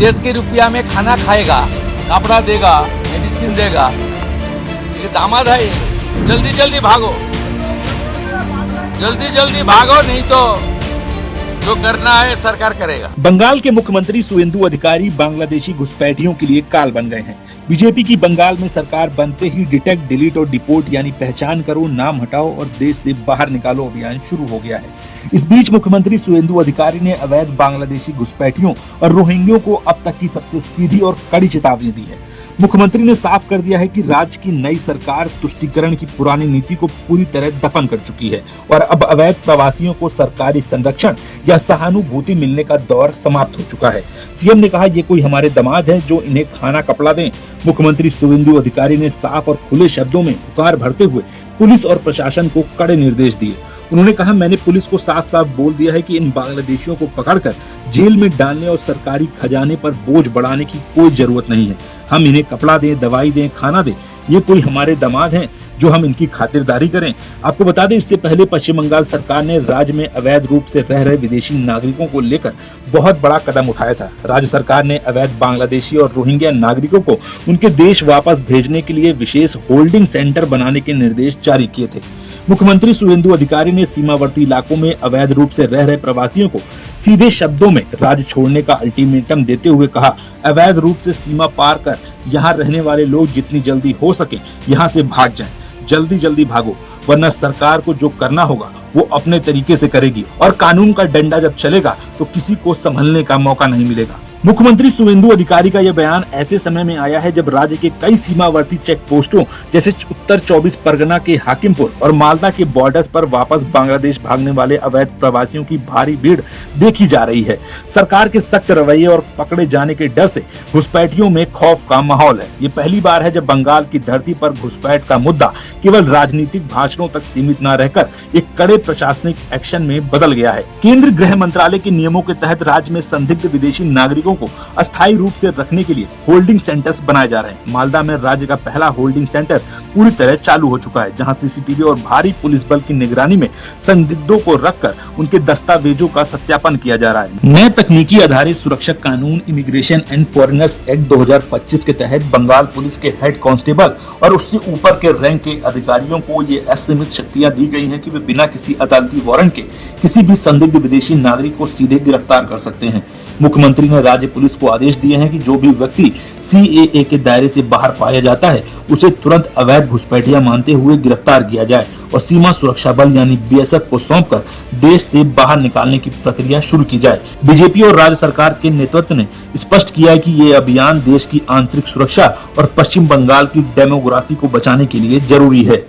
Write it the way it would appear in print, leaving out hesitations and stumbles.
देश के रुपया में खाना खाएगा, कपड़ा देगा, मेडिसिन देगा। ये दामाद है, जल्दी जल्दी भागो, जल्दी जल्दी भागो, नहीं तो जो करना है सरकार करेगा। बंगाल के मुख्यमंत्री सुवेंदु अधिकारी बांग्लादेशी घुसपैठियों के लिए काल बन गए हैं। बीजेपी की बंगाल में सरकार बनते ही डिटेक्ट, डिलीट और डिपोर्ट यानी पहचान करो, नाम हटाओ और देश से बाहर निकालो अभियान शुरू हो गया है। इस बीच मुख्यमंत्री सुवेंदु अधिकारी ने अवैध बांग्लादेशी घुसपैठियों और रोहिंग्यों को अब तक की सबसे सीधी और कड़ी चेतावनी दी है। मुख्यमंत्री ने साफ कर दिया है कि राज्य की नई सरकार तुष्टीकरण की पुरानी नीति को पूरी तरह दफन कर चुकी है और अब अवैध प्रवासियों को सरकारी संरक्षण या सहानुभूति मिलने का दौर समाप्त हो चुका है। सीएम ने कहा, ये कोई हमारे दामाद है जो इन्हें खाना कपड़ा दें। मुख्यमंत्री सुवेंदु अधिकारी ने साफ और खुले शब्दों में पुकार भरते हुए पुलिस और प्रशासन को कड़े निर्देश दिए। उन्होंने कहा, मैंने पुलिस को साफ साफ बोल दिया है कि इन बांग्लादेशियों को पकड़कर जेल में डालने और सरकारी खजाने पर बोझ बढ़ाने की कोई जरूरत नहीं है। हम इन्हें कपड़ा दें, दवाई दें, खाना दें, ये कोई हमारे दामाद हैं जो हम इनकी खातिरदारी करें। आपको बता दें, इससे पहले पश्चिम बंगाल सरकार ने राज्य में अवैध रूप से रह रहे विदेशी नागरिकों को लेकर बहुत बड़ा कदम उठाया था। राज्य सरकार ने अवैध बांग्लादेशी और रोहिंग्या नागरिकों को उनके देश वापस भेजने के लिए विशेष होल्डिंग सेंटर बनाने के निर्देश जारी किए थे। मुख्यमंत्री सुवेंदु अधिकारी ने सीमावर्ती इलाकों में अवैध रूप से रह रहे प्रवासियों को सीधे शब्दों में राज्य छोड़ने का अल्टीमेटम देते हुए कहा, अवैध रूप से सीमा पार कर यहाँ रहने वाले लोग जितनी जल्दी हो सके यहाँ से भाग जाएं। जल्दी जल्दी भागो, वरना सरकार को जो करना होगा वो अपने तरीके से करेगी और कानून का डंडा जब चलेगा तो किसी को संभलने का मौका नहीं मिलेगा। मुख्यमंत्री सुवेंदु अधिकारी का यह बयान ऐसे समय में आया है जब राज्य के कई सीमावर्ती चेक पोस्टों जैसे उत्तर 24 परगना के हाकिमपुर और मालदा के बॉर्डर्स पर वापस बांग्लादेश भागने वाले अवैध प्रवासियों की भारी भीड़ देखी जा रही है। सरकार के सख्त रवैये और पकड़े जाने के डर से घुसपैठियों में खौफ का माहौल है। ये पहली बार है जब बंगाल की धरती पर घुसपैठ का मुद्दा केवल राजनीतिक भाषणों तक सीमित न रहकर एक कड़े प्रशासनिक एक्शन में बदल गया है। केंद्रीय गृह मंत्रालय के नियमों के तहत राज्य में संदिग्ध विदेशी नागरिकों को अस्थायी रूप से रखने के लिए होल्डिंग सेंटर्स बनाए जा रहे हैं। मालदा में राज्य का पहला होल्डिंग सेंटर पूरी तरह चालू हो चुका है, जहां सीसीटीवी और भारी पुलिस बल की निगरानी में संदिग्धों को रखकर उनके दस्तावेजों का सत्यापन किया जा रहा है। नए तकनीकी आधारित सुरक्षा कानून इमिग्रेशन एंड फॉरेनर्स एक्ट 2025 के तहत बंगाल पुलिस के हेड कांस्टेबल और उससे ऊपर के रैंक के अधिकारियों को ये असीमित शक्तियां दी गई हैं कि वे बिना किसी अदालती वारंट के किसी भी संदिग्ध विदेशी नागरिक को सीधे गिरफ्तार कर सकते हैं। मुख्यमंत्री ने राज्य पुलिस को आदेश दिए हैं कि जो भी व्यक्ति CAA के दायरे से बाहर पाया जाता है उसे तुरंत अवैध घुसपैठिया मानते हुए गिरफ्तार किया जाए और सीमा सुरक्षा बल यानी BSF को सौंपकर देश से बाहर निकालने की प्रक्रिया शुरू की जाए। बीजेपी और राज्य सरकार के नेतृत्व ने स्पष्ट किया है कि ये अभियान देश की आंतरिक सुरक्षा और पश्चिम बंगाल की डेमोग्राफी को बचाने के लिए जरूरी है।